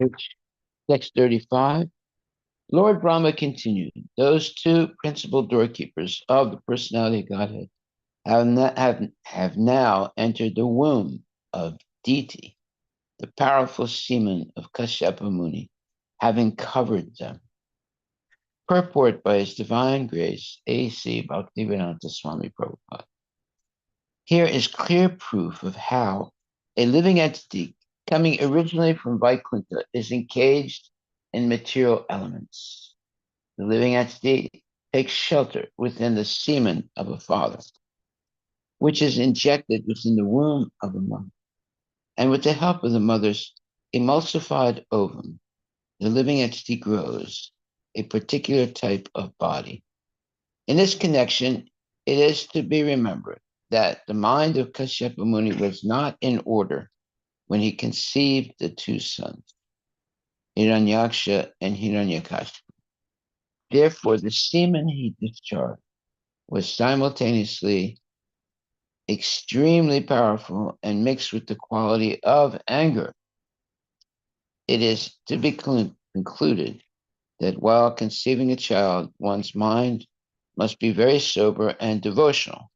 Page 635. Lord Brahma continued, those two principal doorkeepers of the personality of Godhead have now entered the womb of Diti, the powerful semen of Kashyapa Muni, having covered them. Purport by His Divine Grace, A.C. Bhaktivedanta Swami Prabhupada. Here is clear proof of how a living entity coming originally from Vaikuntha is engaged in material elements. The living entity takes shelter within the semen of a father, which is injected within the womb of a mother. And with the help of the mother's emulsified ovum, the living entity grows a particular type of body. In this connection, it is to be remembered that the mind of Kashyapa Muni was not in order when he conceived the two sons, Hiranyaksha and Hiranyakashipu. Therefore, the semen he discharged was simultaneously extremely powerful and mixed with the quality of anger. It is to be concluded that while conceiving a child, one's mind must be very sober and devotional.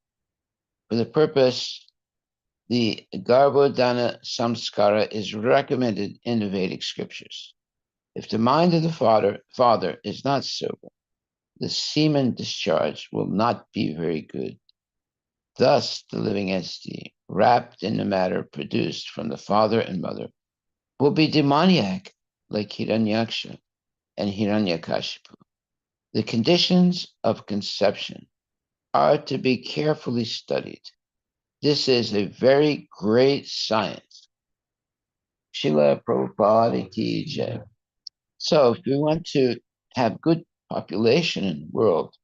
For the purpose, the Garbhodana Samskara is recommended in the Vedic scriptures. If the mind of the father is not sober, the semen discharge will not be very good. Thus, the living entity, wrapped in the matter produced from the father and mother, will be demoniac like Hiranyaksha and Hiranyakashipu. The conditions of conception are to be carefully studied. This is a very great science. Srila Prabhupada Ki Jai. So, if we want to have good population in the world,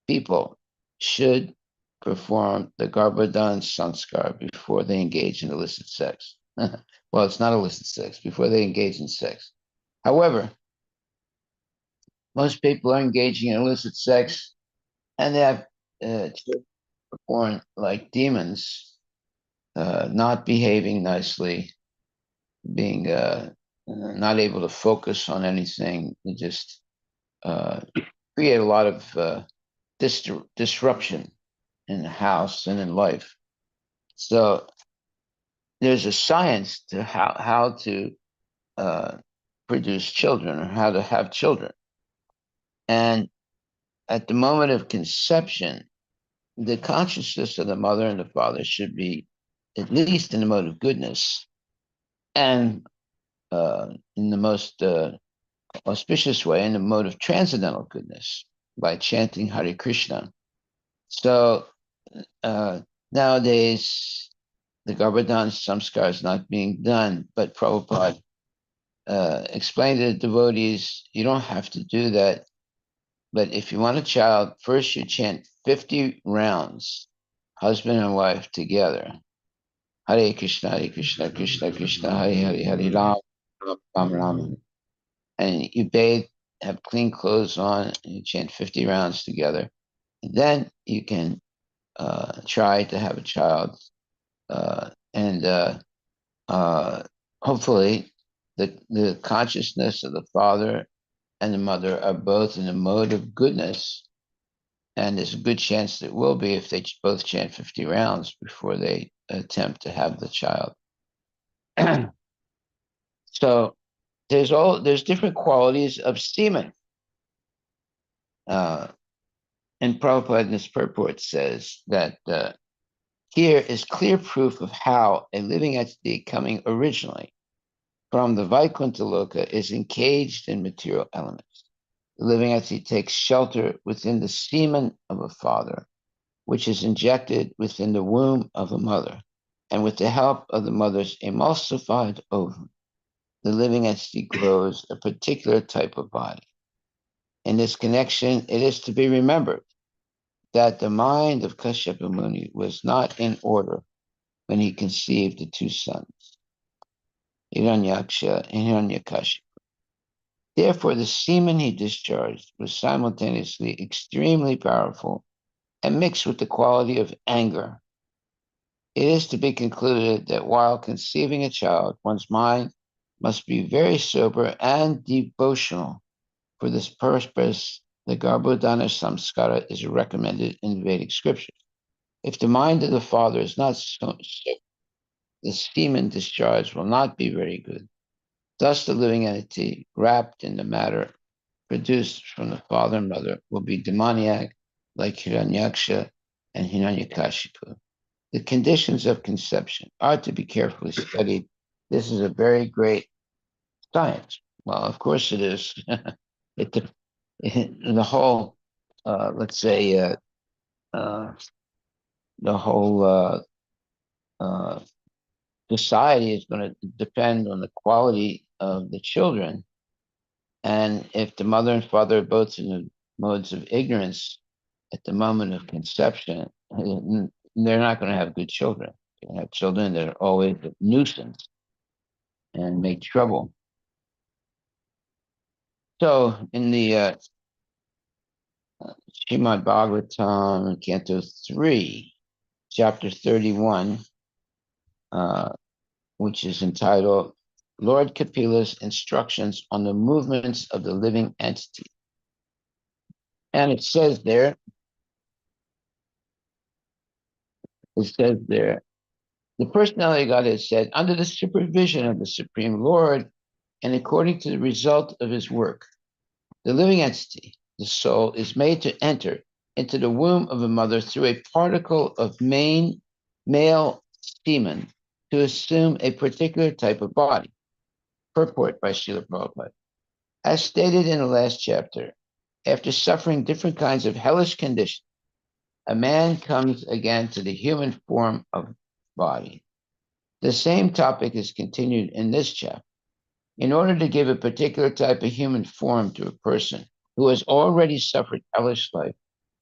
people should perform the Garbhodana Sanskar before they engage in illicit sex. Well, it's not illicit sex, before they engage in sex. However, most people are engaging in illicit sex and they have children born like demons, not behaving nicely, being not able to focus on anything. They just create a lot of disruption in the house and in life. So there's a science to how to produce children or how to have children. And at the moment of conception, the consciousness of the mother and the father should be at least in the mode of goodness and in the most auspicious way in the mode of transcendental goodness by chanting Hare Krishna. So nowadays, the Garbhodana Samskar is not being done, but Prabhupada explained to the devotees, you don't have to do that. But if you want a child, first you chant 50 rounds, husband and wife together. Hare Krishna, Krishna, Krishna, Hare Hare, Hare Ram, Ram Ram. And you bathe, have clean clothes on, and you chant 50 rounds together. And then you can try to have a child. And hopefully the consciousness of the father and the mother are both in a mode of goodness. And there's a good chance that will be if they both chant 50 rounds before they attempt to have the child. So there's different qualities of semen. And Prabhupada in his purport says that here is clear proof of how a living entity coming originally from the Vaikuntha Loka is engaged in material elements. The living entity takes shelter within the semen of a father, which is injected within the womb of a mother. And with the help of the mother's emulsified ovum, the living entity grows a particular type of body. In this connection, it is to be remembered that the mind of Kashyapa Muni was not in order when he conceived the two sons, Hiranyaksha and Hiranyakashipu. Therefore, the semen he discharged was simultaneously extremely powerful and mixed with the quality of anger. It is to be concluded that while conceiving a child, one's mind must be very sober and devotional. For this purpose, the Garbhodana Samskara is recommended in Vedic scripture. If the mind of the father is not so, the semen discharge will not be very good. Thus, the living entity wrapped in the matter produced from the father and mother will be demoniac, like Hiranyaksha and Hiranyakashipu. The conditions of conception are to be carefully studied. This is a very great science. Well, of course it is. it, the whole, let's say, uh, the whole uh, society is going to depend on the quality of the children. And if the mother and father are both in the modes of ignorance at the moment of conception, they're not going to have good children. They're going to have children that are always a nuisance and make trouble. So in the Srimad Bhagavatam, Canto 3, Chapter 31, uh, which is entitled Lord Kapila's Instructions on the Movements of the Living Entity. And it says there, the personality of God has said, under the supervision of the Supreme Lord, and according to the result of his work, the living entity, the soul, is made to enter into the womb of a mother through a particle of male semen to assume a particular type of body. Purport by Srila Prabhupada. As stated in the last chapter, after suffering different kinds of hellish conditions, a man comes again to the human form of body. The same topic is continued in this chapter. In order to give a particular type of human form to a person who has already suffered hellish life,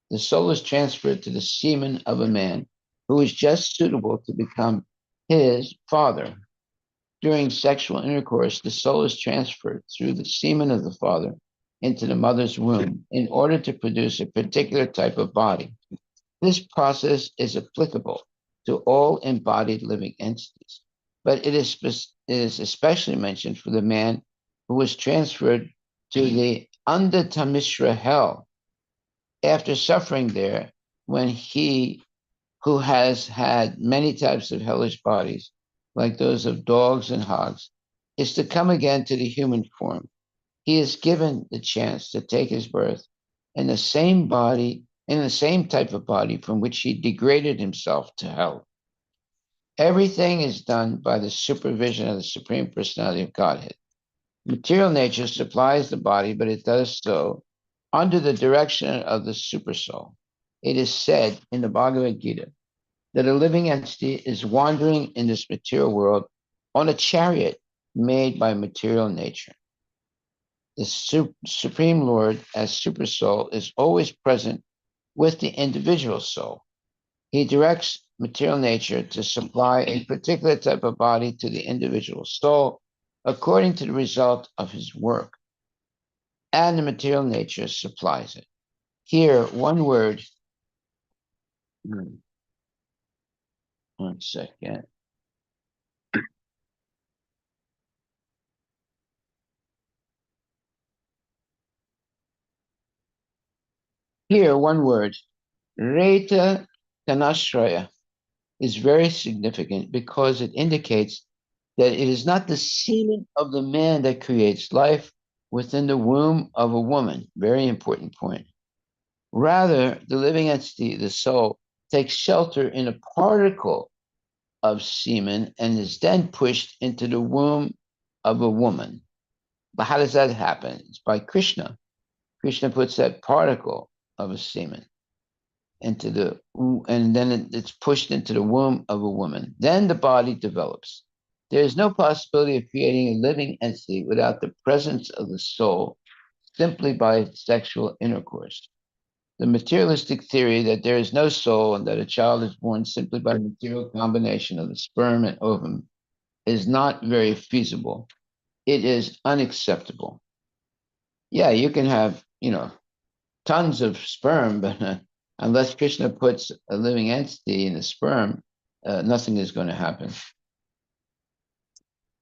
the soul is transferred to the semen of a man who is just suitable to become his father. During sexual intercourse, the soul is transferred through the semen of the father into the mother's womb in order to produce a particular type of body. This process is applicable to all embodied living entities, but it is especially mentioned for the man who was transferred to the Andatamisra hell after suffering there, when he who has had many types of hellish bodies, like those of dogs and hogs, is to come again to the human form. He is given the chance to take his birth in the same body, in the same type of body from which he degraded himself to hell. Everything is done by the supervision of the Supreme Personality of Godhead. Material nature supplies the body, but it does so under the direction of the Supersoul. It is said in the Bhagavad Gita that a living entity is wandering in this material world on a chariot made by material nature. The Supreme Lord, as Supersoul, is always present with the individual soul. He directs material nature to supply a particular type of body to the individual soul according to the result of his work, and the material nature supplies it. Here, one word, 1 second. Here, one word, Reta Kanashraya, is very significant because it indicates that it is not the semen of the man that creates life within the womb of a woman. Very important point. Rather, the living entity, the soul, takes shelter in a particle of semen and is then pushed into the womb of a woman. But how does that happen? It's by Krishna. Krishna puts that particle of a semen into and then it's pushed into the womb of a woman. Then the body develops. There is no possibility of creating a living entity without the presence of the soul simply by sexual intercourse. The materialistic theory that there is no soul and that a child is born simply by the material combination of the sperm and ovum is not very feasible. It is unacceptable. Yeah, you can have, tons of sperm, but unless Krishna puts a living entity in the sperm, nothing is going to happen.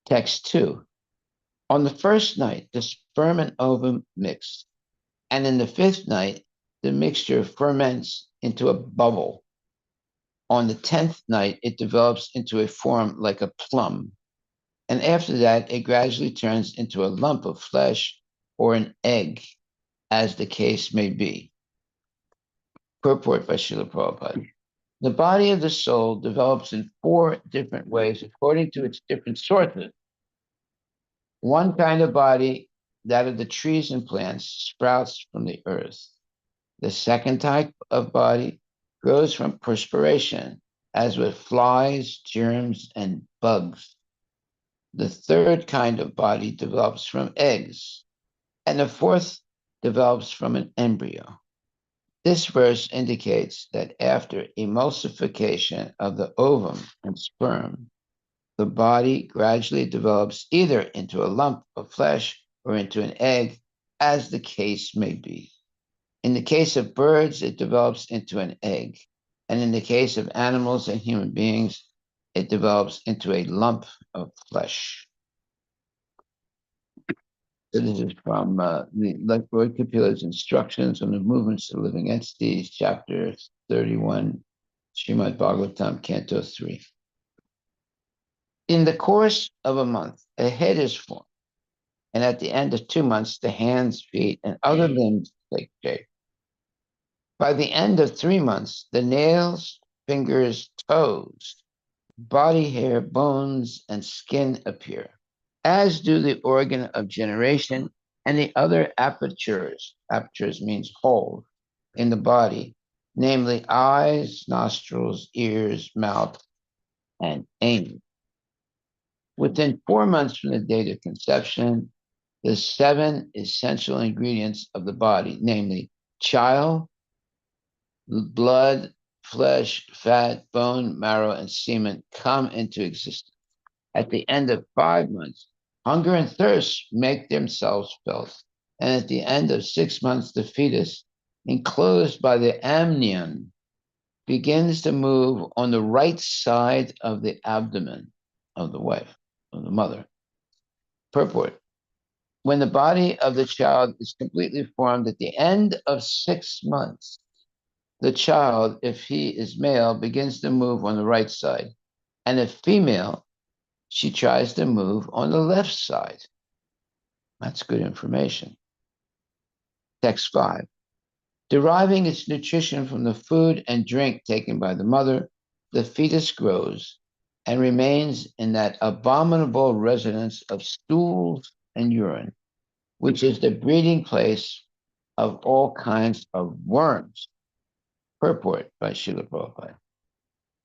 Text 2. On the first night, the sperm and ovum mix, and in the fifth night, the mixture ferments into a bubble. On the 10th night, it develops into a form like a plum, and after that, it gradually turns into a lump of flesh or an egg, as the case may be. Purport by Srila Prabhupada. The body of the soul develops in four different ways according to its different sources. One kind of body, that of the trees and plants, sprouts from the earth. The second type of body grows from perspiration, as with flies, germs, and bugs. The third kind of body develops from eggs, and the fourth develops from an embryo. This verse indicates that after emulsification of the ovum and sperm, the body gradually develops either into a lump of flesh or into an egg, as the case may be. In the case of birds, it develops into an egg. And in the case of animals and human beings, it develops into a lump of flesh. So this is from the Lord Kapila's Instructions on the Movements of Living Entities, chapter 31, Srimad Bhagavatam, Canto 3. In the course of a month, a head is formed, and at the end of 2 months, the hands, feet, and other limbs take shape. By the end of 3 months, the nails, fingers, toes, body hair, bones, and skin appear, as do the organ of generation and the other apertures. Apertures means holes in the body, namely eyes, nostrils, ears, mouth, and anus. Within 4 months from the date of conception, the 7 essential ingredients of the body, namely child, blood, flesh, fat, bone, marrow, and semen, come into existence. At the end of 5 months, hunger and thirst make themselves felt. And at the end of 6 months, the fetus, enclosed by the amnion, begins to move on the right side of the abdomen of the wife, of the mother. Purport. When the body of the child is completely formed at the end of 6 months, the child, if he is male, begins to move on the right side. And if female, she tries to move on the left side. That's good information. Text 5. Deriving its nutrition from the food and drink taken by the mother, the fetus grows and remains in that abominable residence of stools and urine, which is the breeding place of all kinds of worms. Purport by Srila Prabhupada.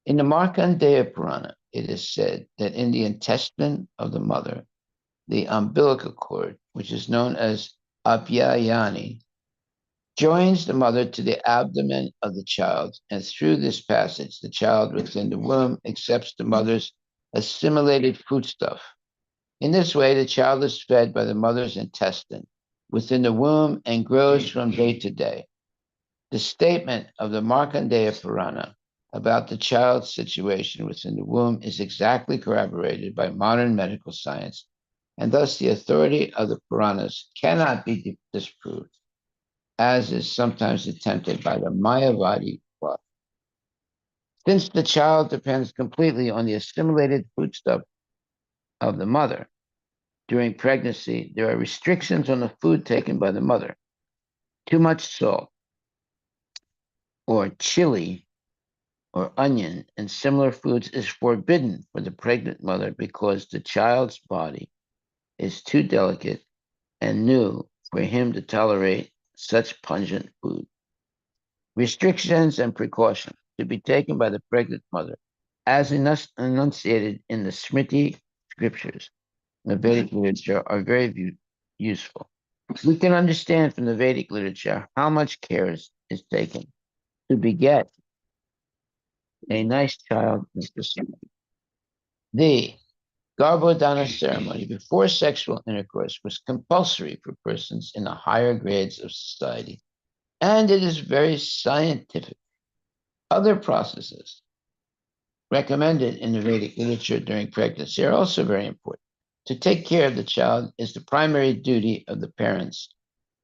In the Markandeya Purana, it is said that in the intestine of the mother, the umbilical cord, which is known as apyayani, joins the mother to the abdomen of the child, and through this passage, the child within the womb accepts the mother's assimilated foodstuff. In this way, the child is fed by the mother's intestine within the womb and grows from day to day. The statement of the Markandeya Purana about the child's situation within the womb is exactly corroborated by modern medical science, and thus the authority of the Puranas cannot be disproved, as is sometimes attempted by the Mayavadi plot. Since the child depends completely on the assimilated foodstuff of the mother during pregnancy, there are restrictions on the food taken by the mother. Too much salt or chili or onion and similar foods is forbidden for the pregnant mother because the child's body is too delicate and new for him to tolerate such pungent food. Restrictions and precautions to be taken by the pregnant mother, as enunciated in the Smriti scriptures, the Vedic literature, are very useful. We can understand from the Vedic literature how much care is taken to beget a nice child. The Garbhodana ceremony before sexual intercourse was compulsory for persons in the higher grades of society, and it is very scientific. Other processes recommended in the Vedic literature during pregnancy are also very important. To take care of the child is the primary duty of the parents,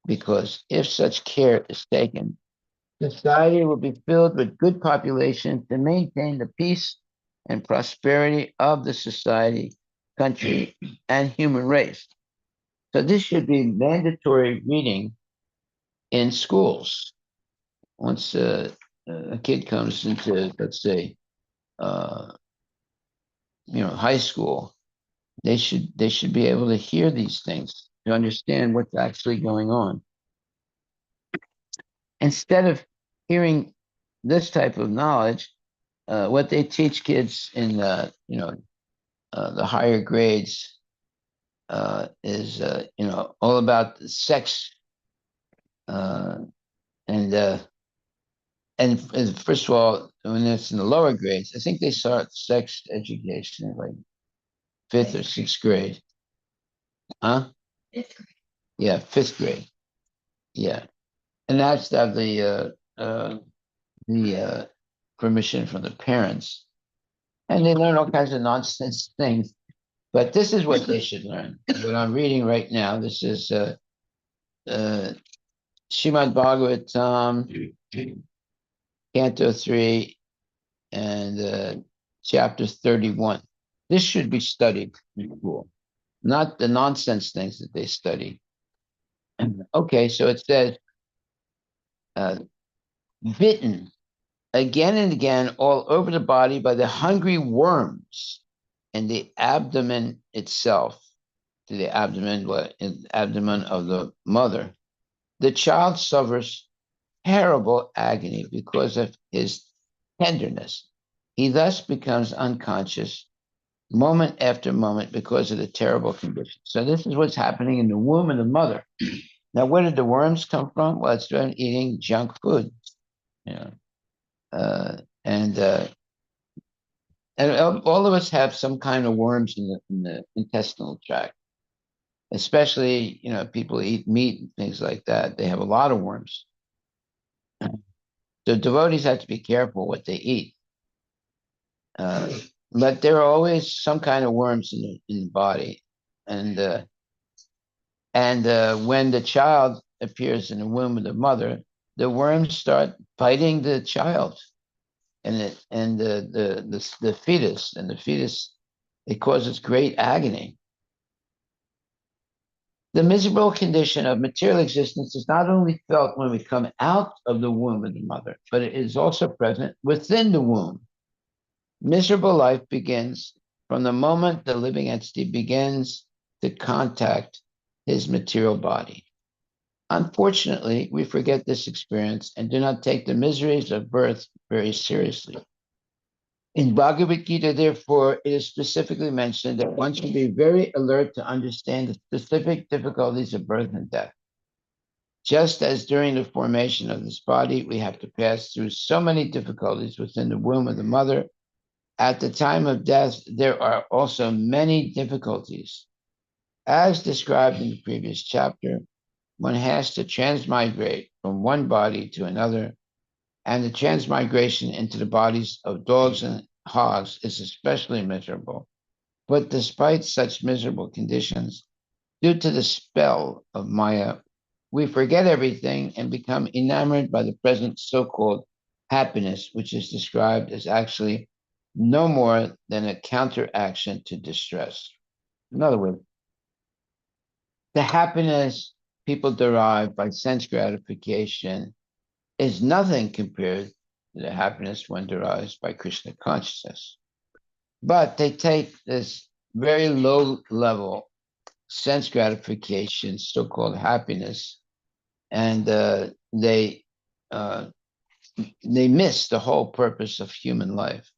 because if such care is taken, society will be filled with good population to maintain the peace and prosperity of the society, country, and human race. So this should be mandatory reading in schools. Once a kid comes into, let's say, uh, high school, they should be able to hear these things to understand what's actually going on. Instead of hearing this type of knowledge, what they teach kids in the higher grades is all about sex uh, and first of all, when it's in the lower grades, I think they start sex education in like fifth or sixth grade, huh? Fifth grade. Yeah, fifth grade. Yeah, and that's to have the permission from the parents, and they learn all kinds of nonsense things. But this is what they should learn. What I'm reading right now. This is uh, Srimad Bhagavatam, Canto 3, and chapter 31. This should be studied in school, not the nonsense things that they study. Okay, so it says, uh, bitten again and again all over the body by the hungry worms in the abdomen itself, to the abdomen of the mother. The child suffers terrible agony because of his tenderness. He thus becomes unconscious moment after moment because of the terrible condition. So this is what's happening in the womb of the mother. Now, where did the worms come from? Well, it's from eating junk food, you know, uh, and uh, and all of us have some kind of worms in the intestinal tract. Especially, people who eat meat and things like that. They have a lot of worms. So devotees have to be careful what they eat. Uh, but there are always some kind of worms in the body, and when the child appears in the womb of the mother, the worms start biting the child and the fetus, and the fetus, it causes great agony. The miserable condition of material existence is not only felt when we come out of the womb of the mother, but it is also present within the womb. Miserable life begins from the moment the living entity begins to contact his material body. Unfortunately, we forget this experience and do not take the miseries of birth very seriously. In Bhagavad Gita, therefore, it is specifically mentioned that one should be very alert to understand the specific difficulties of birth and death. Just as during the formation of this body, we have to pass through so many difficulties within the womb of the mother, at the time of death, there are also many difficulties. As described in the previous chapter, one has to transmigrate from one body to another, and the transmigration into the bodies of dogs and hogs is especially miserable. But despite such miserable conditions, due to the spell of Maya, we forget everything and become enamored by the present so-called happiness, which is described as actually no more than a counteraction to distress. In other words, the happiness people derive by sense gratification is nothing compared to the happiness one derives by Krishna consciousness. But they take this very low level sense gratification, so-called happiness, and uh, they miss the whole purpose of human life.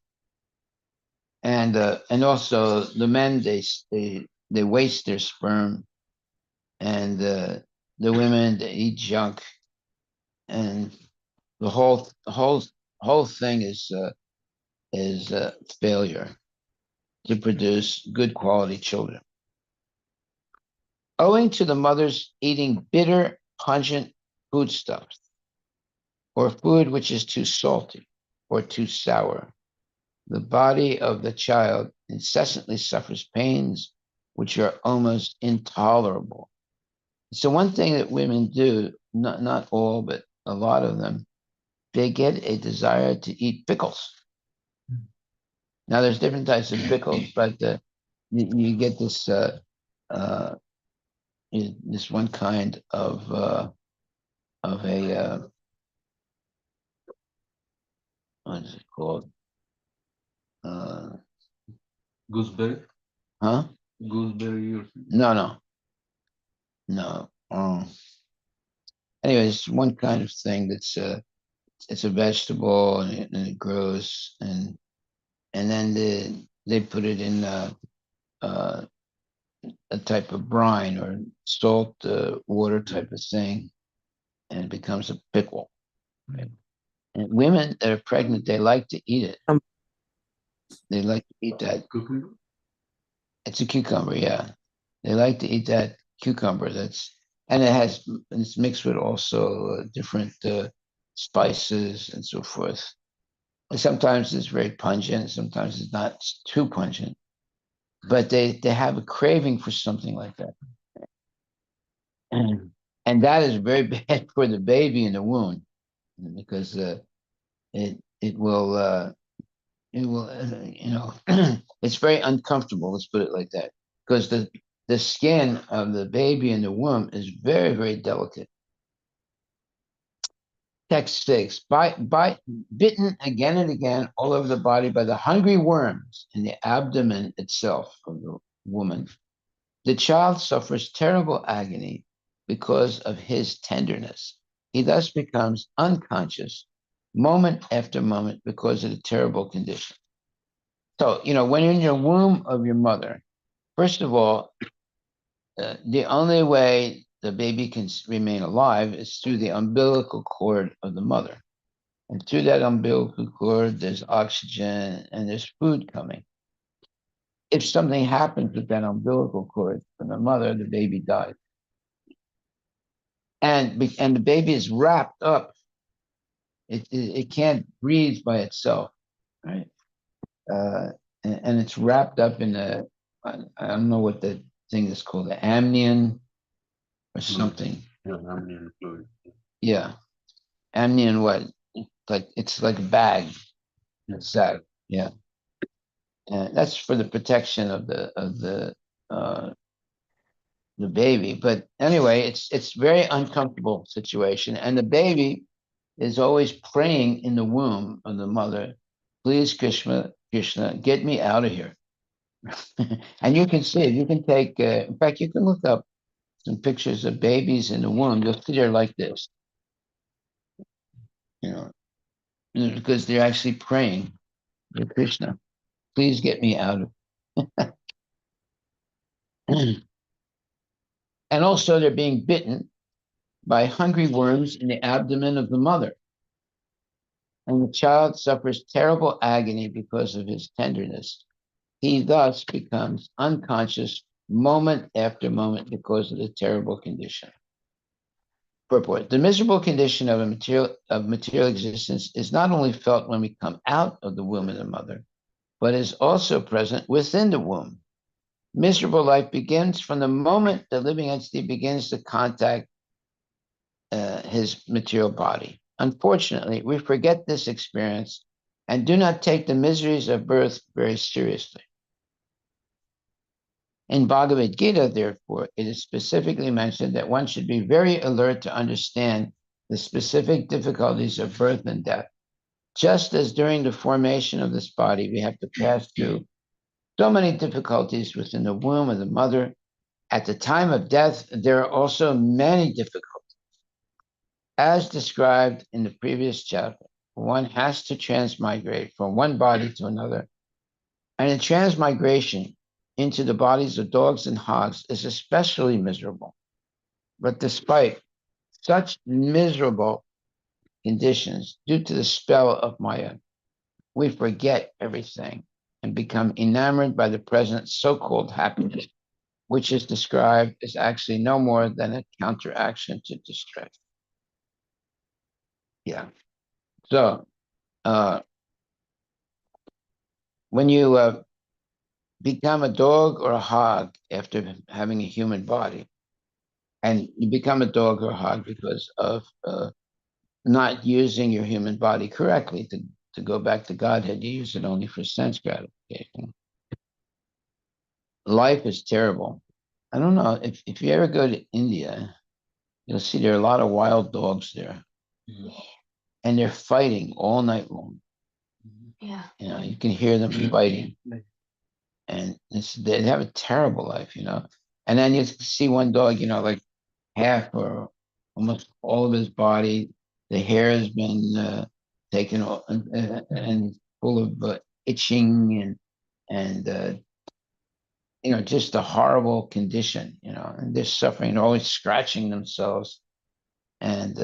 And also the men, they waste their sperm, and the women, they eat junk, and the whole thing is failure to produce good quality children. Owing to the mothers eating bitter, pungent foodstuffs, or food which is too salty or too sour, the body of the child incessantly suffers pains which are almost intolerable. So one thing that women do, not all, but a lot of them, they get a desire to eat pickles. Now there's different types of pickles, but you get uh, this one kind of a what is it called? Uh, Gooseberry? huh? Gooseberry or No, no, no. Anyways, one kind of thing that's it's a vegetable and it grows and then they put it in uh, a type of brine or salt water type of thing, and it becomes a pickle. Right? And women that are pregnant, they like to eat it. They like to eat that. cucumber? It's a cucumber, yeah. They like to eat that cucumber. And it's mixed with also different spices and so forth. Sometimes it's very pungent. Sometimes it's not too pungent. But they have a craving for something like that, and that is very bad for the baby in the womb because it will it's very uncomfortable. Let's put it like that because the skin of the baby in the womb is very very delicate. Text 6 bitten again and again all over the body by the hungry worms in the abdomen itself of the woman. The child suffers terrible agony because of his tenderness. He thus becomes unconscious moment after moment because of the terrible condition. So, when you're in your womb of your mother, first of all, the only way the baby can remain alive is through the umbilical cord of the mother. And through that umbilical cord, there's oxygen and there's food coming. If something happens with that umbilical cord from the mother, the baby dies. And the baby is wrapped up. It can't breathe by itself, right? Uh, and it's wrapped up in I don't know what the thing is called, the amnion or something. Yeah, amnion fluid. Yeah, amnion what? Like it's like a bag, a sack. Yeah, and that's for the protection of uh, the baby. But anyway, it's very uncomfortable situation, and the baby is always praying in the womb of the mother, please, Krishna, get me out of here. And you can see it. You can take, in fact, you can look up some pictures of babies in the womb. You'll see they're like this, you know, because they're actually praying to Krishna, please get me out of. And also, they're being bitten by hungry worms in the abdomen of the mother. And the child suffers terrible agony because of his tenderness. He thus becomes unconscious moment after moment because of the terrible condition. Purport. The miserable condition of material existence is not only felt when we come out of the womb of the mother, but is also present within the womb. Miserable life begins from the moment the living entity begins to contact his material body. Unfortunately, we forget this experience and do not take the miseries of birth very seriously. In Bhagavad Gita, therefore, it is specifically mentioned that one should be very alert to understand the specific difficulties of birth and death. Just as during the formation of this body, we have to pass through so many difficulties within the womb of the mother, at the time of death, there are also many difficulties. As described in the previous chapter, one has to transmigrate from one body to another, and the transmigration into the bodies of dogs and hogs is especially miserable. But despite such miserable conditions, due to the spell of Maya, we forget everything and become enamored by the present so called happiness, which is described as actually no more than a counteraction to distress. Yeah. So, when you become a dog or a hog after having a human body. And you become a dog or a hog because of not using your human body correctly to go back to Godhead. You use it only for sense gratification. Life is terrible. I don't know if you ever go to India, you'll see there are a lot of wild dogs there, and they're fighting all night long. Yeah. You know, you can hear them fighting, and they have a terrible life. You know, and then you see one dog, you know, like half or almost all of his body, the hair has been taken off and full of itching and you know, just a horrible condition. You know, and they're suffering, they're always scratching themselves, and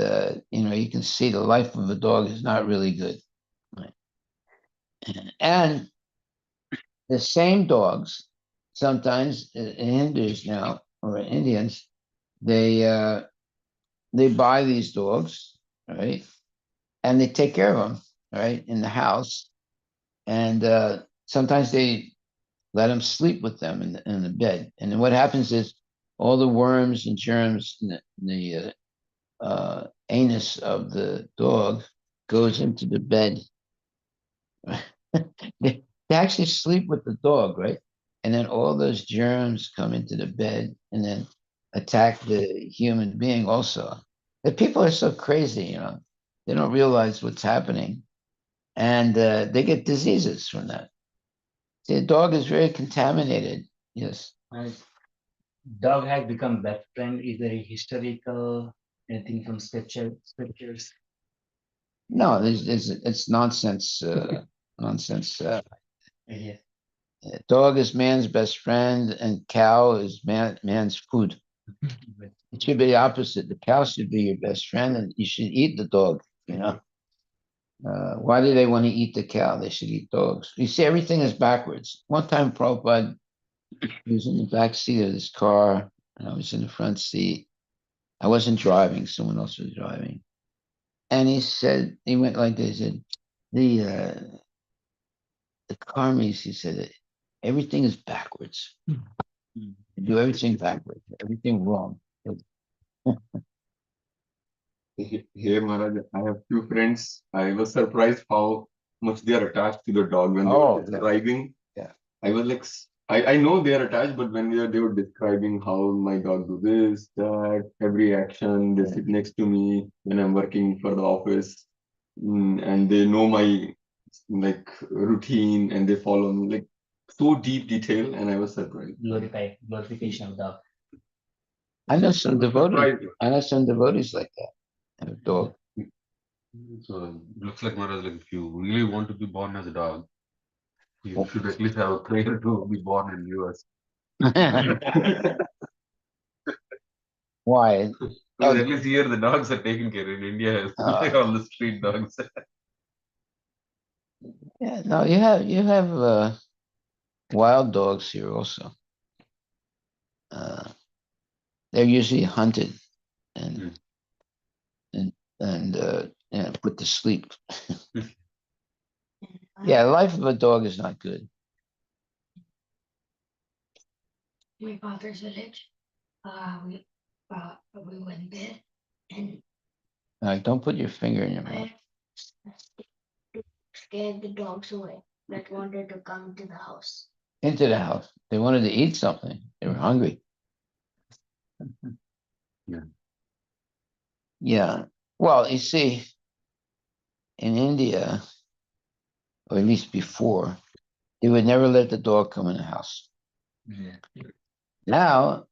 you know, you can see the life of a dog is not really good. Right? And the same dogs, sometimes Hindus now or Indians, they uh, they buy these dogs, right? And they take care of them, right, in the house. And sometimes they let them sleep with them in the bed. And then what happens is all the worms and germs in the anus of the dog goes into the bed. They actually sleep with the dog, right? And then all those germs come into the bed and then attack the human being also. The people are so crazy, you know. They don't realize what's happening. And they get diseases from that. The dog is very contaminated. Yes. And dog has become best friend. Is there a historical anything from scriptures? No, it's nonsense. Nonsense. Yeah. Dog is man's best friend, and cow is man's food. It should be the opposite. The cow should be your best friend, and you should eat the dog. You know, why do they want to eat the cow? They should eat dogs. You see, everything is backwards. One time, Prabhupada was in the back seat of this car, and I was in the front seat. I wasn't driving; someone else was driving. And he said, he went like this. He said, the uh, the karmis. He said, everything is backwards. You do everything backwards. Everything wrong. Here, Maharaj, I have few friends. I was surprised how much they are attached to the dog when they Oh, were yeah. describing. Yeah. I was like, I know they are attached, but when they were describing how my dog do this, that, every action, they sit next to me when I'm working for the office, and they know my like routine and they follow me like so deep detail, and I was surprised. Glorification of dog. I know some devotees. Surprised. I know some devotees like that. Have a dog. So looks like Maharaj, like if you really want to be born as a dog, you should at least have a prayer to be born in US. Why? Because at least here the dogs are taken care in India, like all the street dogs. Yeah, no, you have wild dogs here also. Uh, they're usually hunted and Hmm. and you know, put to sleep. Yeah, the life of a dog is not good. My father's village. We went there and Don't put your finger in your mouth. I scared the dogs away that wanted to come to the house. Into the house. They wanted to eat something. They were hungry. Yeah. Yeah. Well, you see, in India, or at least before, they would never let the dog come in the house. Yeah. Now,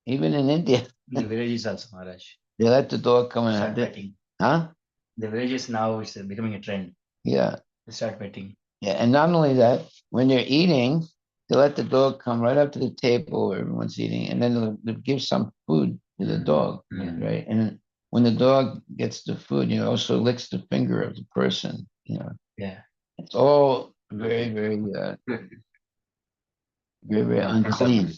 even in India, The villages also, Maharaj. they let the dog come in the Start house. petting. Huh? The villages now it's becoming a trend. Yeah. They start petting. Yeah. And not only that, when they're eating, they let the dog come right up to the table where everyone's eating, and then they'll give some food to the dog, right? And when the dog gets the food, you know, also licks the finger of the person, you know. Yeah. It's all very, very, very unclean.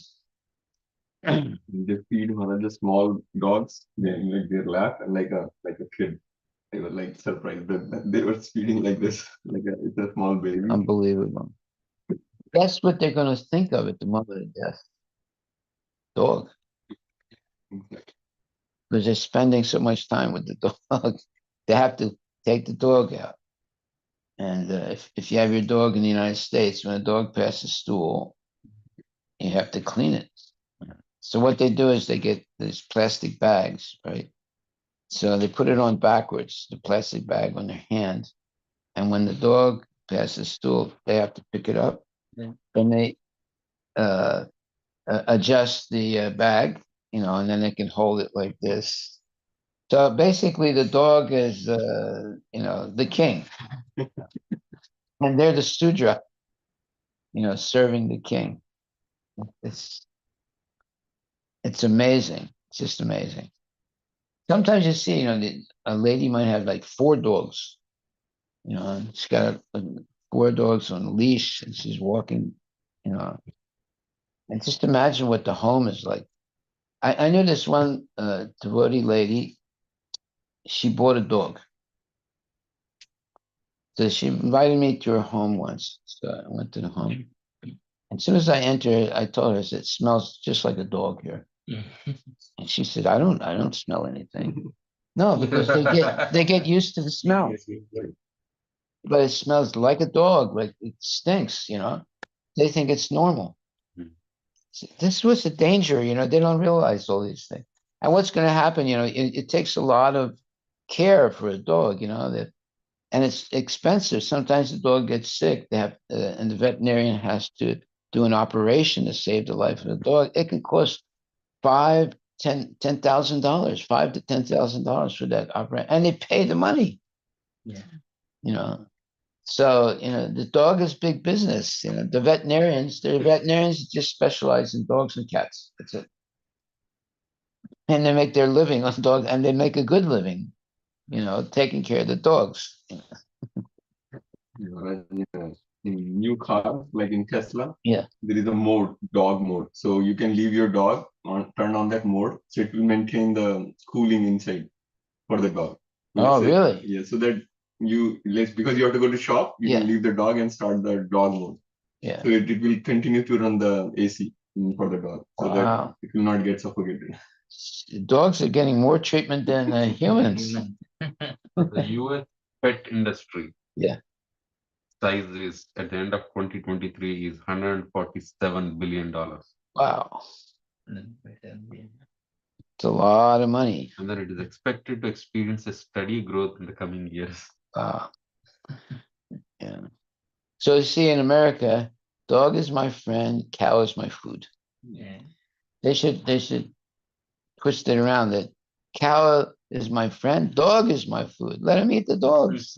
They feed one of the small dogs. They like their lap and like a kid. I was like surprised that they were feeding like this, like it's a small baby. Unbelievable. That's what they're going to think of at the moment of death. Dog. Exactly. Because they're spending so much time with the dog. They have to take the dog out. And if you have your dog in the United States, when a dog passes stool, you have to clean it. So what they do is they get these plastic bags, right? So they put it on backwards, the plastic bag on their hand. And when the dog passes stool, they have to pick it up. Yeah. Then they adjust the bag, and then they can hold it like this. So basically, the dog is, the king, and they're the Sudra, serving the king. It's it's amazing. It's just amazing. Sometimes you see, a lady might have like four dogs. And she's got four dogs on a leash, and she's walking. And just imagine what the home is like. I knew this one devotee lady. She bought a dog. So she invited me to her home once. So I went to the home. As soon as I entered, I told her, I said, it smells just like a dog here. And she said, I don't smell anything. No, because they get used to the smell. But it smells like a dog, like it stinks, They think it's normal. So this was the danger, they don't realize all these things. And what's going to happen, it takes a lot of care for a dog, and it's expensive. Sometimes the dog gets sick. They have, and the veterinarian has to do an operation to save the life of the dog. It can cost $10,000, $5,000 to $10,000 for that operation, and they pay the money. Yeah. So the dog is big business. The veterinarians just specialize in dogs and cats. That's it, and they make their living on dogs, and they make a good living. Taking care of the dogs. In new cars, like in Tesla, Yeah. there is a mode, dog mode. So you can leave your dog turn on that mode, so it will maintain the cooling inside for the dog. Oh, Say, really? yeah, so that because you have to go to shop, you Yeah. can leave the dog and start the dog mode. Yeah. So it will continue to run the AC for the dog, so that Wow. it will not get suffocated. Dogs are getting more treatment than humans. The US pet industry Yeah. size is at the end of 2023 is $147 billion. Wow. It's a lot of money. And then it is expected to experience a steady growth in the coming years. Wow. Yeah. So you see, in America, dog is my friend, cow is my food. Yeah. They should twist it around that cow is my friend, dog is my food. Let him eat the dogs.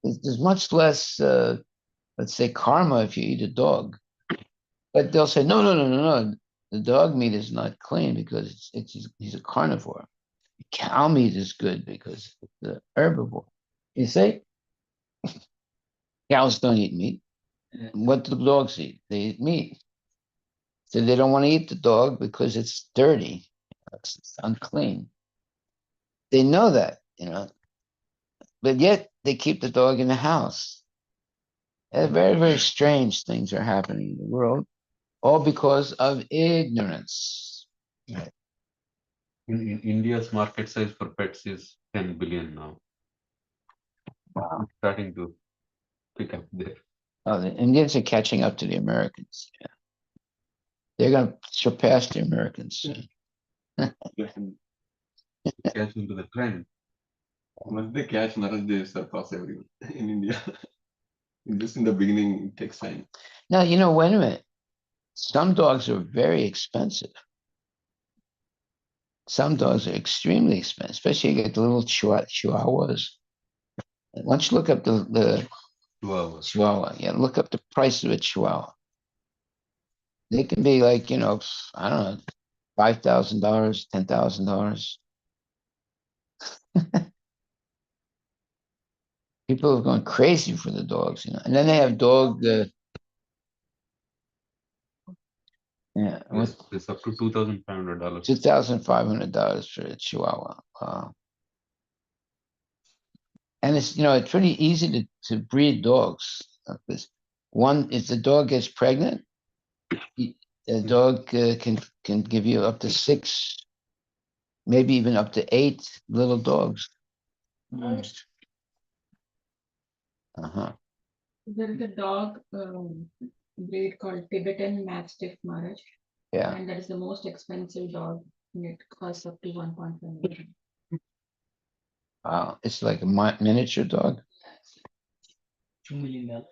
There's much less, let's say, karma if you eat a dog. But they'll say, no, no, no, no, no. The dog meat is not clean because he's a carnivore. Cow meat is good because it's an herbivore. You see, cows don't eat meat. What do the dogs eat? They eat meat. So they don't want to eat the dog because it's dirty. It's unclean. They know that, but yet they keep the dog in the house. And very, very strange things are happening in the world, all because of ignorance. In India's market size for pets is 10 billion now. Wow. It's starting to pick up there. Oh, the Indians are catching up to the Americans. Yeah. They're going to surpass the Americans soon. Catch into the trend. Once they catch Maharaj, they surpass everyone in India. Just in the beginning, it takes time. Now, wait a minute. Some dogs are very expensive. Some dogs are extremely expensive, especially you get the little chihuahuas. Why don't you look up the 2 hours. chihuahua? Yeah, look up the price of a chihuahua. They can be like, I don't know, $5,000, $10,000. People are going crazy for the dogs, and then they have dog. Yeah, Yes, it's up to $2,500. $2,500 for a chihuahua. Wow. And it's it's pretty easy to breed dogs. Because if the dog gets pregnant, the dog can give you up to 6, maybe even up to 8 little dogs. Uh-huh. There is a dog breed called Tibetan Mastiff Maharaj, Yeah. and that is the most expensive dog, and it costs up to 1.5 million. Wow. It's like a miniature dog. $2 million.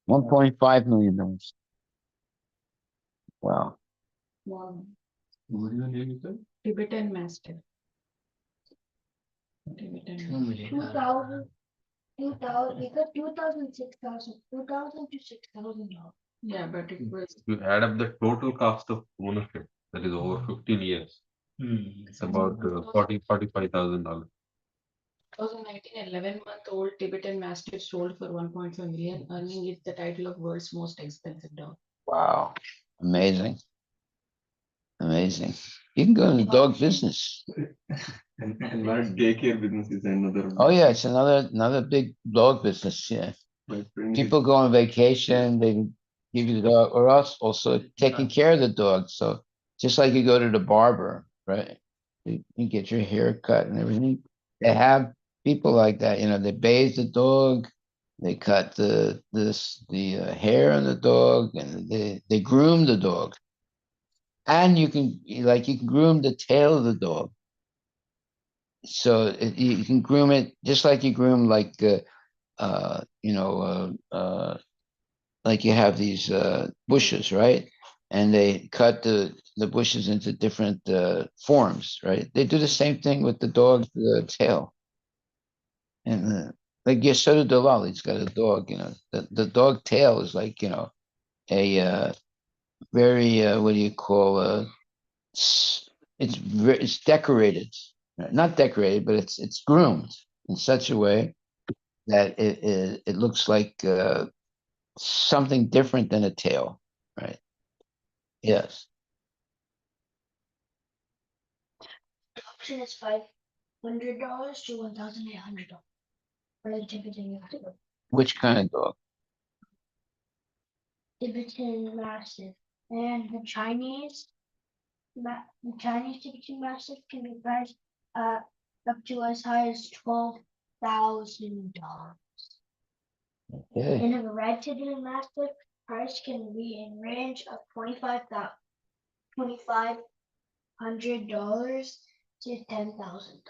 $1.5 million. Wow. Wow. What is the name you said? Tibetan Mastiff. Tibetan $2 million. 2,000, 2,000, we got 2,000, 6,000, 2,000 to $6,000. Yeah, but it was You add up the total cost of ownership, that is over 15 years. It's about $45,000. 2019, 11-month-old Tibetan Mastiff sold for 1.5 million, earning it the title of world's most expensive dog. Wow. Amazing. Amazing. You can go in the dog business. And Maharaj, daycare business is another. Oh yeah, it's another big dog business. Yeah. My friend People go on vacation, they give you the dog, or else also taking care of the dog. So just like you go to the barber, right? You get your hair cut and everything. They have people like that, they bathe the dog, they cut the hair on the dog, and they groom the dog. And you can groom the tail of the dog. So you can groom it just like you groom like uh, you know like you have these bushes, right? And they cut the bushes into different forms, right? They do the same thing with the dog's tail. And like Yesoda Dalali's got a dog, the dog tail is like, a very, what do you call, it's decorated, not decorated, but it's groomed in such a way that it looks like something different than a tail, right? Yes. Option is $500 to $1,800 for the Tibetan Mastiff. Which kind of dog? Tibetan Mastiff. And the Chinese Tibetan Mastiff can be priced up to as high as $12,000. Okay. And a red Tibetan Mastiff price can be in range of $2,500 to $10,000.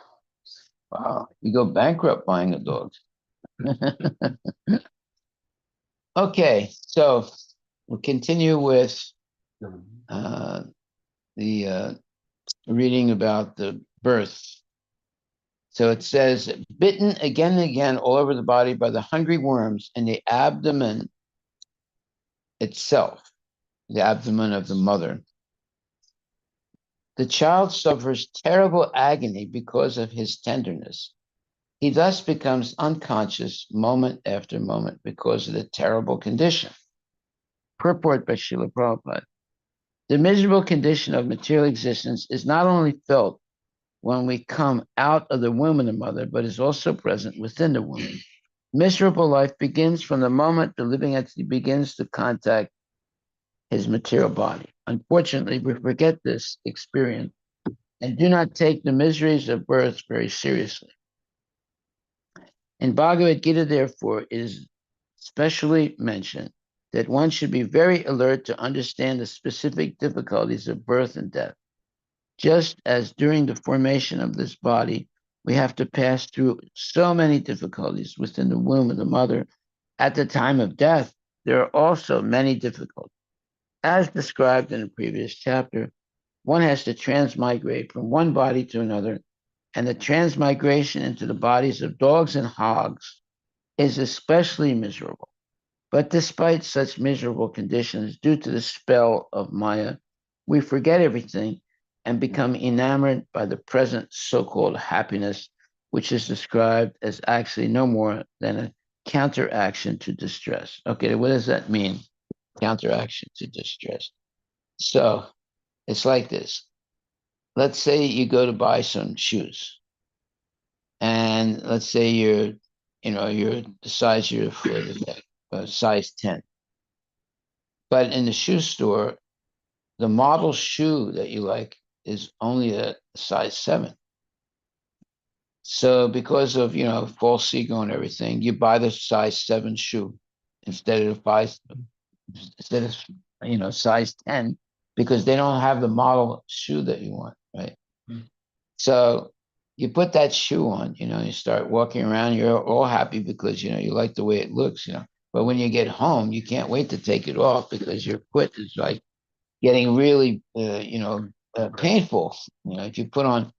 Wow. You go bankrupt buying a dog. Okay, so we'll continue with the reading about the birth. So it says, bitten again and again all over the body by the hungry worms in the abdomen itself, the abdomen of the mother. The child suffers terrible agony because of his tenderness. He thus becomes unconscious moment after moment because of the terrible condition. Purport by Srila Prabhupada. The miserable condition of material existence is not only felt when we come out of the womb of the mother, but is also present within the womb. Miserable life begins from the moment the living entity begins to contact his material body. Unfortunately, we forget this experience and do not take the miseries of birth very seriously. In Bhagavad Gita, therefore, it is specially mentioned that one should be very alert to understand the specific difficulties of birth and death. Just as during the formation of this body, we have to pass through so many difficulties within the womb of the mother, at the time of death, there are also many difficulties. As described in the previous chapter, one has to transmigrate from one body to another, and the transmigration into the bodies of dogs and hogs is especially miserable. But despite such miserable conditions, due to the spell of Maya, we forget everything and become enamored by the present so-called happiness, which is described as actually no more than a counteraction to distress. Okay, what does that mean? Counteraction to distress. So it's like this. Let's say you go to buy some shoes, and let's say you're the size of your foot, size 10. But in the shoe store, the model shoe that you like is only a size 7. So because of, false ego and everything, you buy the size 7 shoe instead of size 10, because they don't have the model shoe that you want, right? Mm. So you put that shoe on, you start walking around, you're all happy because, you like the way it looks, But when you get home, you can't wait to take it off because your foot is like getting really, painful. If you put on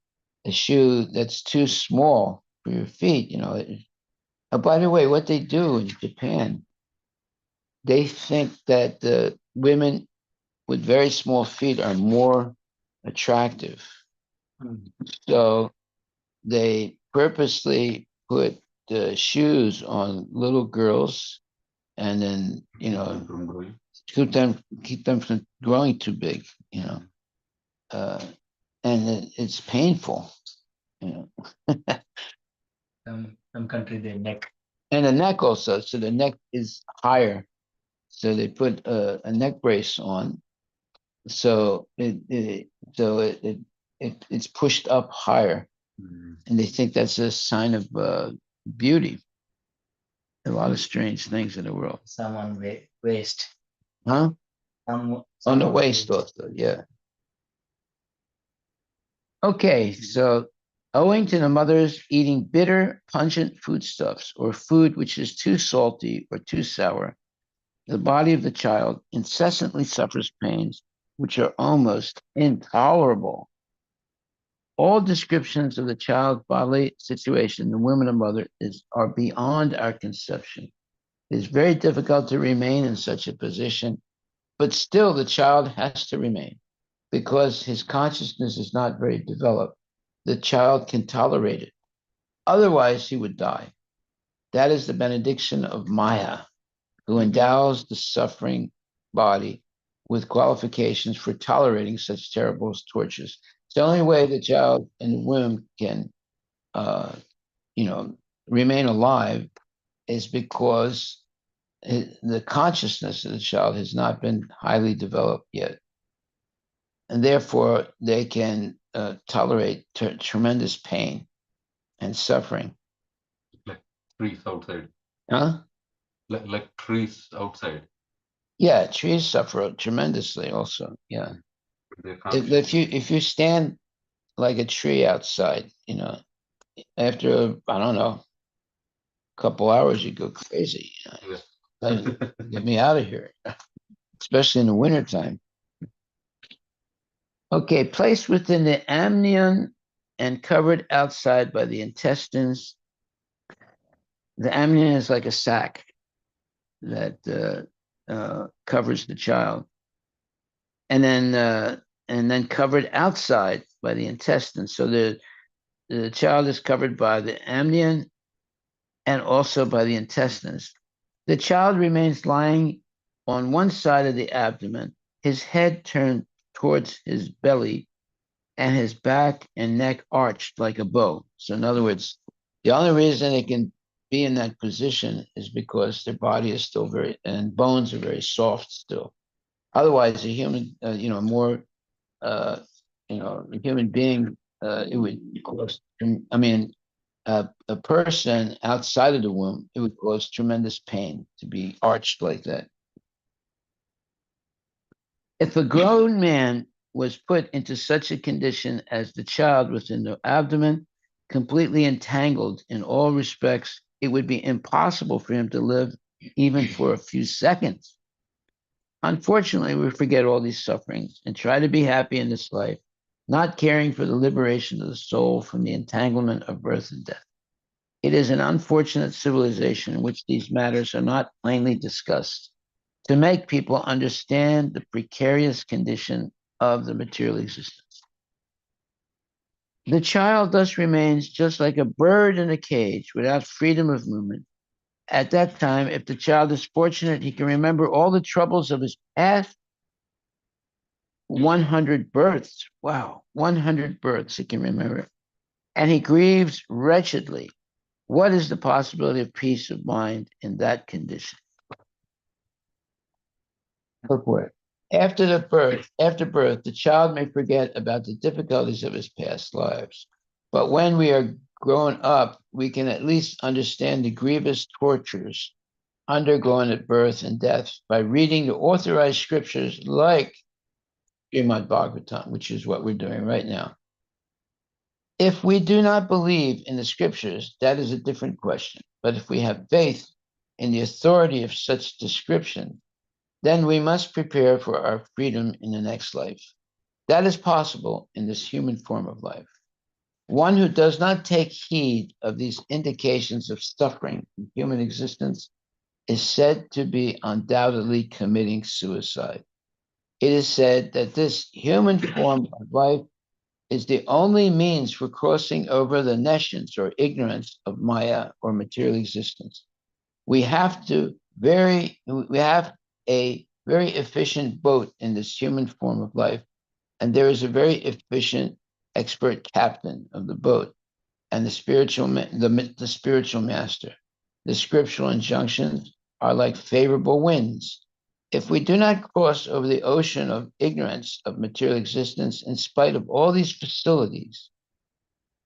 a shoe that's too small for your feet, Oh, by the way, what they do in Japan, they think that the women with very small feet are more attractive. Mm. So they purposely put the shoes on little girls and then, From growing. keep them from growing too big, uh, and it's painful, you know. Some country their neck. And the neck also. So the neck is higher. So they put a neck brace on. So it's pushed up higher, and they think that's a sign of beauty. A lot of strange things in the world, Some on waist. huh? Some On the on waist also, yeah. Okay, so owing to the mothers eating bitter, pungent foodstuffs or food which is too salty or too sour, the body of the child incessantly suffers pains which are almost intolerable. All descriptions of the child's bodily situation, the woman and mother, are beyond our conception. It is very difficult to remain in such a position, but still the child has to remain because his consciousness is not very developed. The child can tolerate it. Otherwise, he would die. That is the benediction of Maya, who endows the suffering body with qualifications for tolerating such terrible tortures. It's the only way the child in the womb can, uh, remain alive is because the consciousness of the child has not been highly developed yet. And therefore, they can tolerate tremendous pain and suffering. Like trees outside. Huh? Like trees outside. Yeah, trees suffer tremendously also. Yeah. They can't. If you stand like a tree outside, after I don't know, a couple hours you go crazy. Yeah. Like, get me out of here, especially in the wintertime. Okay, placed within the amnion and covered outside by the intestines. The amnion is like a sac that covers the child, and then covered outside by the intestines. So the child is covered by the amnion and also by the intestines. The child remains lying on one side of the abdomen, his head turned towards his belly, and his back and neck arched like a bow. So, in other words, the only reason they can be in that position is because their body is still and bones are very soft still. Otherwise, a human, more, a human being, it would cause, I mean, a person outside of the womb, it would cause tremendous pain to be arched like that. If a grown man was put into such a condition as the child within the abdomen, completely entangled in all respects, it would be impossible for him to live even for a few seconds. Unfortunately, we forget all these sufferings and try to be happy in this life, not caring for the liberation of the soul from the entanglement of birth and death. It is an unfortunate civilization in which these matters are not plainly discussed to make people understand the precarious condition of the material existence. The child thus remains just like a bird in a cage without freedom of movement. At that time, if the child is fortunate, he can remember all the troubles of his past 100 births. Wow, 100 births he can remember. And he grieves wretchedly. What is the possibility of peace of mind in that condition? Purport. After birth, the child may forget about the difficulties of his past lives. But when we are grown up, we can at least understand the grievous tortures undergone at birth and death by reading the authorized scriptures like Srimad Bhagavatam, which is what we're doing right now. If we do not believe in the scriptures, that is a different question. But if we have faith in the authority of such description, then we must prepare for our freedom in the next life. That is possible in this human form of life. One who does not take heed of these indications of suffering in human existence is said to be undoubtedly committing suicide. It is said that this human form of life is the only means for crossing over the nescience or ignorance of Maya or material existence. We have a very efficient boat in this human form of life, and there is a very efficient expert captain of the boat and the spiritual master. The scriptural injunctions are like favorable winds. If we do not cross over the ocean of ignorance of material existence in spite of all these facilities,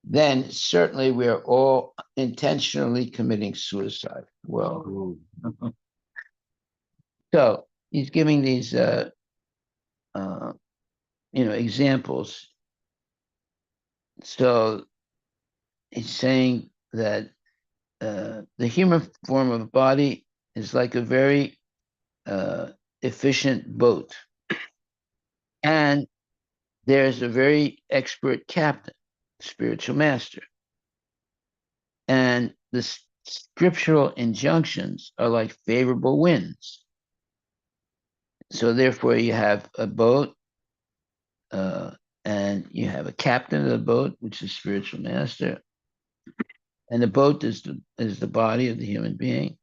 then certainly we are all intentionally committing suicide. Well, so he's giving these, examples. So he's saying that the human form of the body is like a very efficient boat, and there's a very expert captain, spiritual master, and the scriptural injunctions are like favorable winds. So therefore, you have a boat, and you have a captain of the boat, which is spiritual master, and the boat is the body of the human being,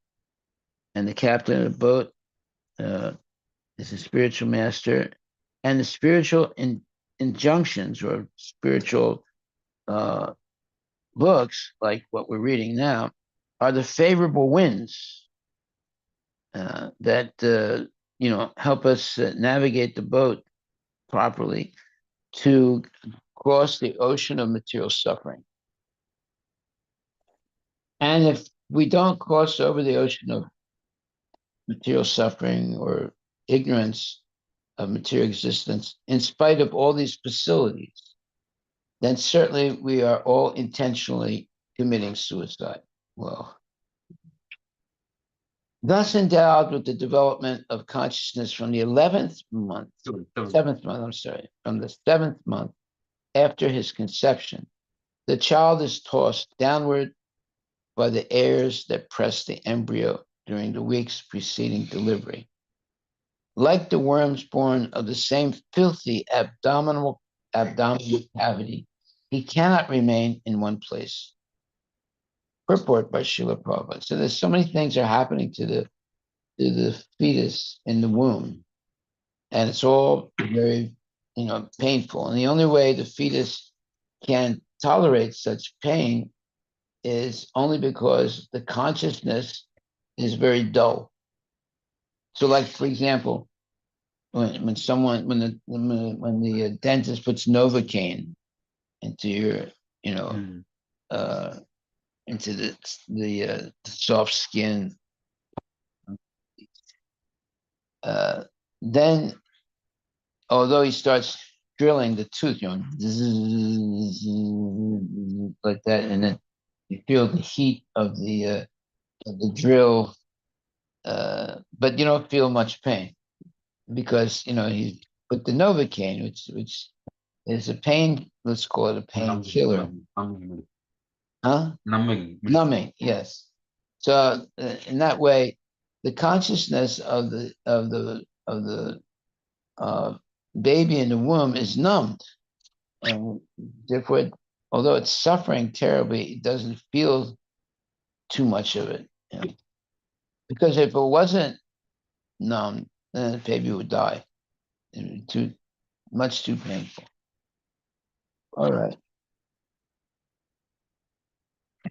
and the captain of the boat is a spiritual master, and the spiritual injunctions or spiritual books, like what we're reading now, are the favorable winds that help us navigate the boat properly to cross the ocean of material suffering. And if we don't cross over the ocean of material suffering or ignorance of material existence, in spite of all these facilities, then certainly we are all intentionally committing suicide. Well, thus endowed with the development of consciousness from the 11th month, from the 7th month after his conception, the child is tossed downward by the airs that press the embryo during the weeks preceding delivery. Like the worms born of the same filthy abdominal cavity, he cannot remain in one place. Purport by Srila Prabhupada. So there's so many things are happening to the fetus in the womb, and it's all very, painful. And the only way the fetus can tolerate such pain is only because the consciousness is very dull. So, like for example, when the dentist puts Novocaine into your, into the soft skin, then although he starts drilling the tooth, like that, and then you feel the heat of the drill, but you don't feel much pain because he put the Novocaine, which is a pain. Let's call it a painkiller. Numbing, yes. So in that way, the consciousness of the baby in the womb is numbed, and therefore, although it's suffering terribly, it doesn't feel too much of it. Because if it wasn't numbed, then the baby would die. It would be much too painful. All right.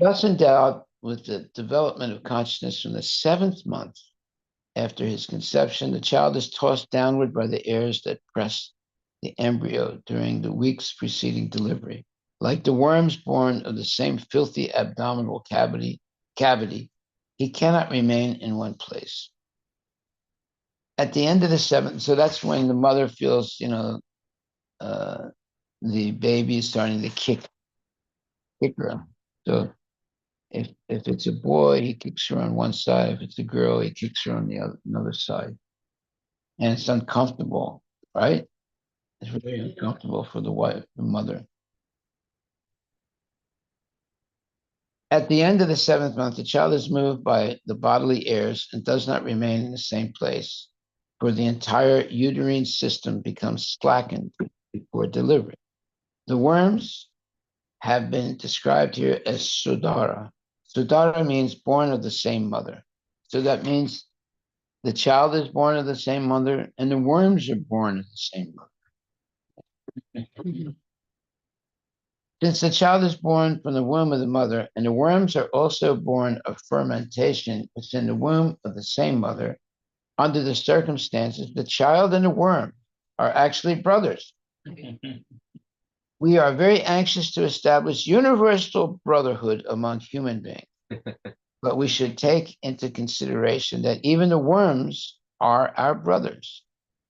Thus endowed with the development of consciousness from the 7th month after his conception, the child is tossed downward by the airs that press the embryo during the weeks preceding delivery. Like the worms born of the same filthy abdominal cavity, he cannot remain in one place. At the end of the 7th, so that's when the mother feels, the baby is starting to kick her. So if it's a boy, he kicks her on one side. If it's a girl, he kicks her on the another side. And it's uncomfortable, right? It's very uncomfortable for the wife, the mother. At the end of the 7th month, the child is moved by the bodily airs and does not remain in the same place, for the entire uterine system becomes slackened before delivery. The worms have been described here as Sudara. Sudara means born of the same mother. So that means the child is born of the same mother and the worms are born of the same mother. Since the child is born from the womb of the mother, and the worms are also born of fermentation within the womb of the same mother, under the circumstances, the child and the worm are actually brothers. We are very anxious to establish universal brotherhood among human beings, but we should take into consideration that even the worms are our brothers.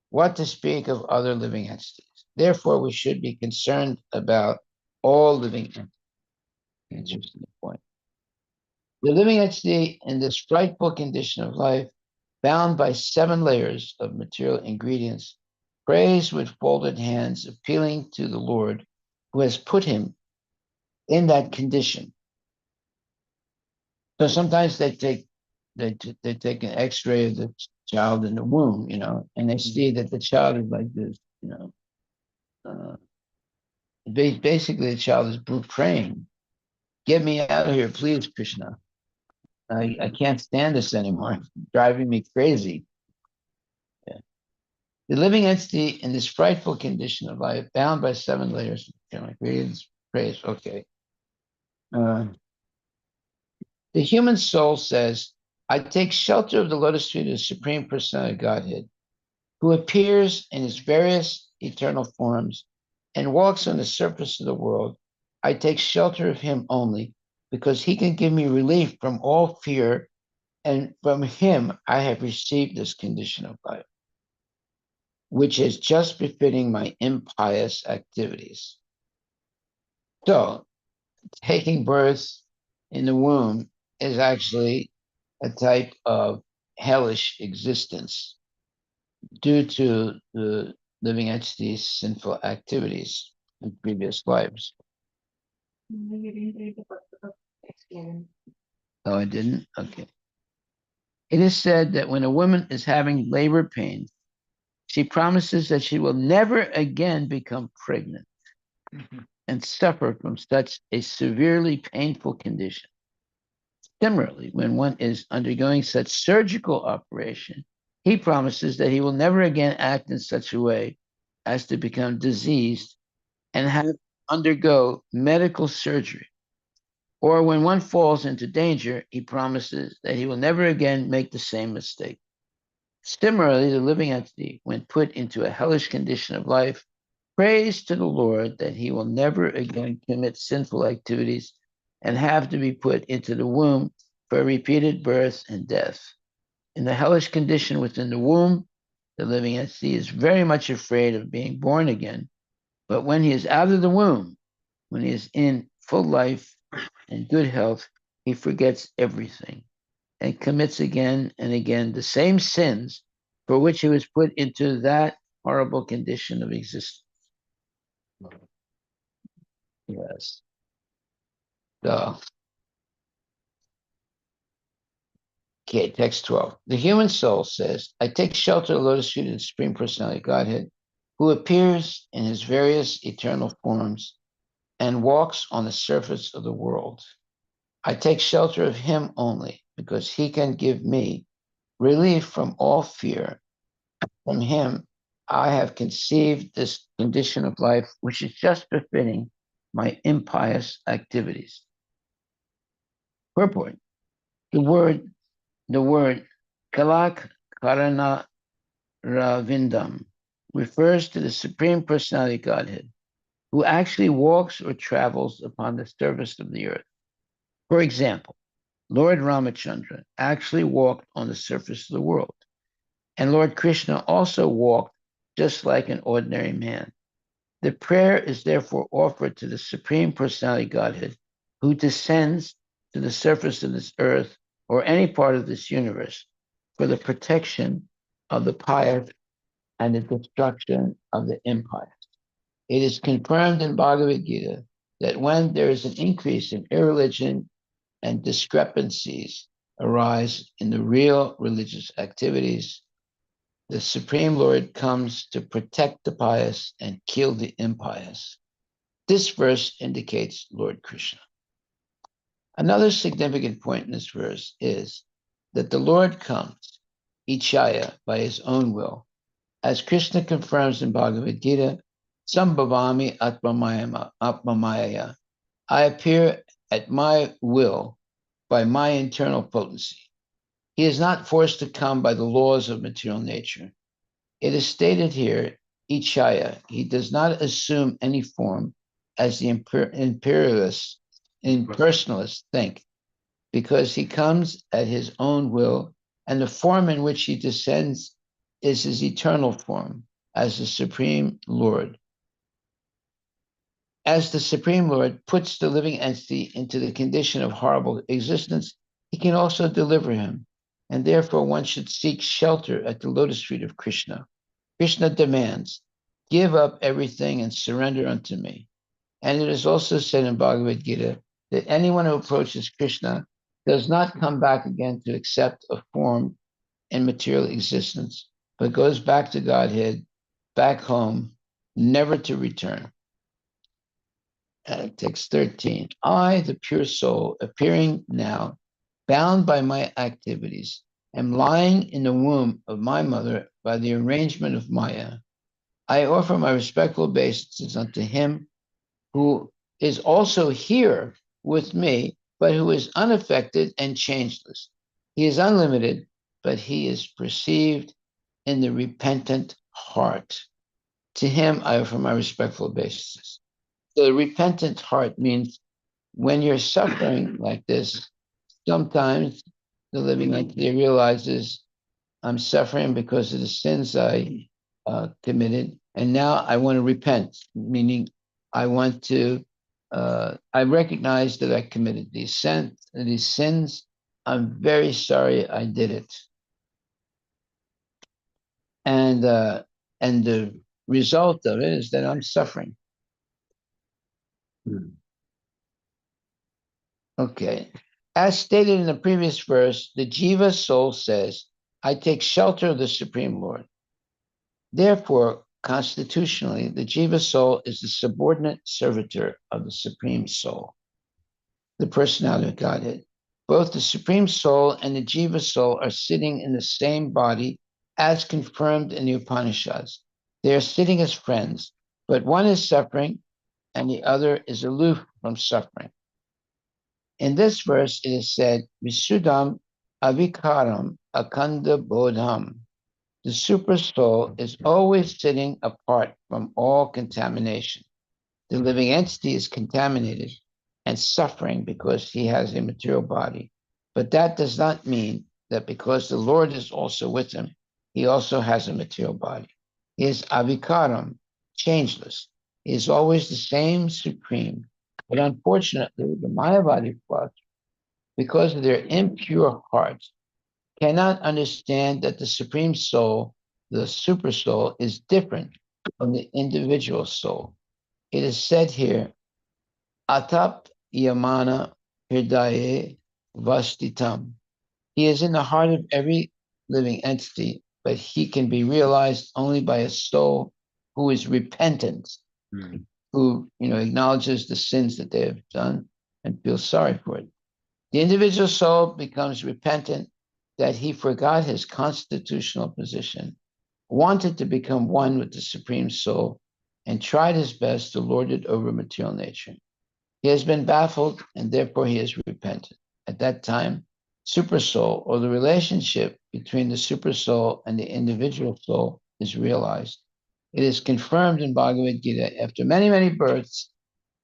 What to speak of other living entities? Therefore, we should be concerned about all living entities. Interesting point. The living entity in this frightful condition of life, bound by 7 layers of material ingredients, prays with folded hands, appealing to the Lord who has put him in that condition. So sometimes they take an X-ray of the child in the womb, and they see that the child is like this, basically the child is praying, "Get me out of here, please, Krishna. I can't stand this anymore. It's driving me crazy." Yeah. The living entity in this frightful condition of life, bound by 7 layers of ingredients, prays. Okay. The human soul says, "I take shelter of the lotus feet of the Supreme Personality of Godhead, who appears in his various eternal forms and walks on the surface of the world. I take shelter of him only, because he can give me relief from all fear, and from him I have received this condition of life, which is just befitting my impious activities." So, taking birth in the womb is actually a type of hellish existence due to the living entity's sinful activities in previous lives. You didn't read the Purpose of X11. Oh, I didn't? Okay. It is said that when a woman is having labor pains, she promises that she will never again become pregnant and suffer from such a severely painful condition. Similarly, when one is undergoing such surgical operation, he promises that he will never again act in such a way as to become diseased and have to undergo medical surgery. Or when one falls into danger, he promises that he will never again make the same mistake. Similarly, the living entity, when put into a hellish condition of life, prays to the Lord that he will never again commit sinful activities and have to be put into the womb for repeated birth and death. In the hellish condition within the womb, the living entity is very much afraid of being born again. But when he is out of the womb, when he is in full life and good health, he forgets everything and commits again and again the same sins for which he was put into that horrible condition of existence. Yes. So, okay, text 12. The human soul says, "I take shelter of the lotus feet of the Supreme Personality of Godhead, who appears in his various eternal forms and walks on the surface of the world. I take shelter of him only, because he can give me relief from all fear. From him, I have conceived this condition of life, which is just befitting my impious activities." Purport. The word kalak Karana Ravindam refers to the Supreme Personality Godhead, who actually walks or travels upon the surface of the earth. For example, Lord Ramachandra actually walked on the surface of the world, and Lord Krishna also walked just like an ordinary man. The prayer is therefore offered to the Supreme Personality Godhead, who descends to the surface of this earth or any part of this universe for the protection of the pious and the destruction of the impious. It is confirmed in Bhagavad Gita that when there is an increase in irreligion and discrepancies arise in the real religious activities, the Supreme Lord comes to protect the pious and kill the impious. This verse indicates Lord Krishna. Another significant point in this verse is that the Lord comes, Ichaya, by his own will. As Krishna confirms in Bhagavad Gita, Sambhavami Atmamaya, I appear at my will by my internal potency. He is not forced to come by the laws of material nature. It is stated here, Ichaya, he does not assume any form as the imperialists, impersonalists think, because he comes at his own will, and the form in which he descends is his eternal form as the Supreme Lord. As the Supreme Lord puts the living entity into the condition of horrible existence, he can also deliver him, and therefore one should seek shelter at the lotus feet of Krishna. Krishna demands, give up everything and surrender unto me. And it is also said in Bhagavad Gita that anyone who approaches Krishna does not come back again to accept a form in material existence, but goes back to Godhead, back home, never to return. Text 13. I, the pure soul, appearing now, bound by my activities, am lying in the womb of my mother by the arrangement of Maya. I offer my respectful obeisances unto him who is also here with me, but who is unaffected and changeless. He is unlimited, but he is perceived in the repentant heart. To him, I offer my respectful obeisances. So the repentant heart means when you're suffering like this, sometimes the living entity realizes I'm suffering because of the sins I committed, and now I want to repent, meaning I want to, I recognize that I committed these sins. I'm very sorry I did it. And the result of it is that I'm suffering. Okay. As stated in the previous verse, the Jiva soul says, I take shelter of the Supreme Lord. Therefore, constitutionally, the Jiva soul is the subordinate servitor of the Supreme Soul, the personality of Godhead. Both the Supreme Soul and the Jiva soul are sitting in the same body as confirmed in the Upanishads. They are sitting as friends, but one is suffering and the other is aloof from suffering. In this verse, it is said, Visudam avikaram akanda bodham. The super soul is always sitting apart from all contamination. The living entity is contaminated and suffering because he has a material body. But that does not mean that because the Lord is also with him, he also has a material body. He is avikaram, changeless. He is always the same supreme. But unfortunately, the Mayavadi flux, because of their impure hearts, cannot understand that the Supreme Soul, the Super Soul, is different from the individual soul. It is said here, Atap Yamana Hridaye Vastitam. He is in the heart of every living entity, but he can be realized only by a soul who is repentant, who acknowledges the sins that they have done and feels sorry for it. The individual soul becomes repentant that he forgot his constitutional position, wanted to become one with the Supreme Soul, and tried his best to lord it over material nature. He has been baffled, and therefore he has repented. At that time, supersoul, or the relationship between the supersoul and the individual soul is realized. It is confirmed in Bhagavad Gita, after many, many births,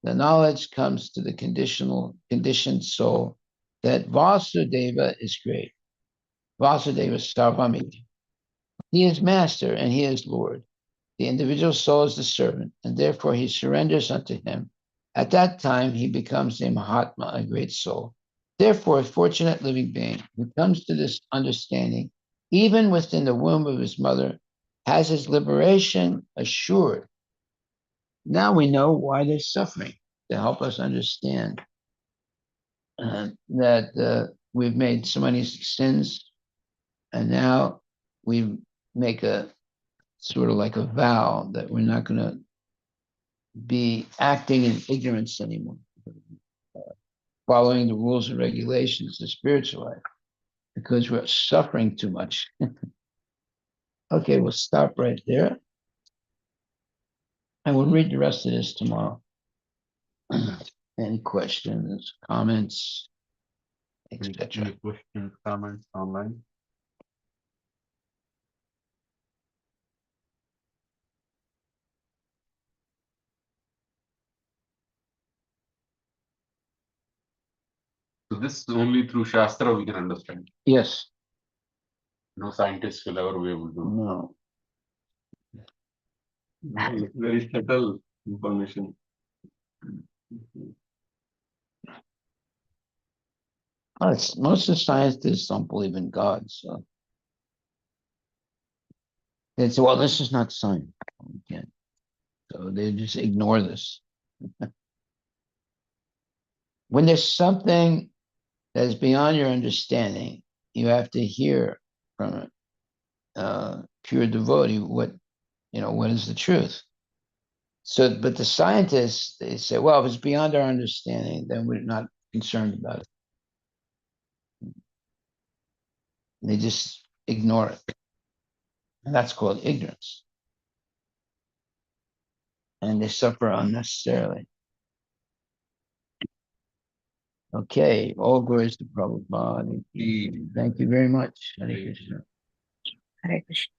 the knowledge comes to the conditioned soul that Vasudeva is great. Vasudeva Sarvamiti. He is master and he is Lord. The individual soul is the servant, and therefore he surrenders unto him. At that time, he becomes a Mahatma, a great soul. Therefore, a fortunate living being who comes to this understanding, even within the womb of his mother, has his liberation assured. Now we know why they're suffering, to help us understand that we've made so many sins, and now we make a sort of like a vow that we're not going to be acting in ignorance anymore, following the rules and regulations of spiritual life, because we're suffering too much. Okay, we'll stop right there, and we'll read the rest of this tomorrow. Any questions, comments, etc.? Any questions, comments online? So this is only through Shastra we can understand. Yes. No scientist will ever be able to. No. Very subtle information. Most of the scientists don't believe in God, so they say, "Well, this is not science." Okay. So they just ignore this. When there's something that is beyond your understanding, you have to hear from a pure devotee what is the truth. So, but the scientists, they say, well, if it's beyond our understanding, then we're not concerned about it. They just ignore it. And that's called ignorance. And they suffer unnecessarily. Okay, all glories to Prabhupada. Thank you very much. Hare Krishna. Hare Krishna.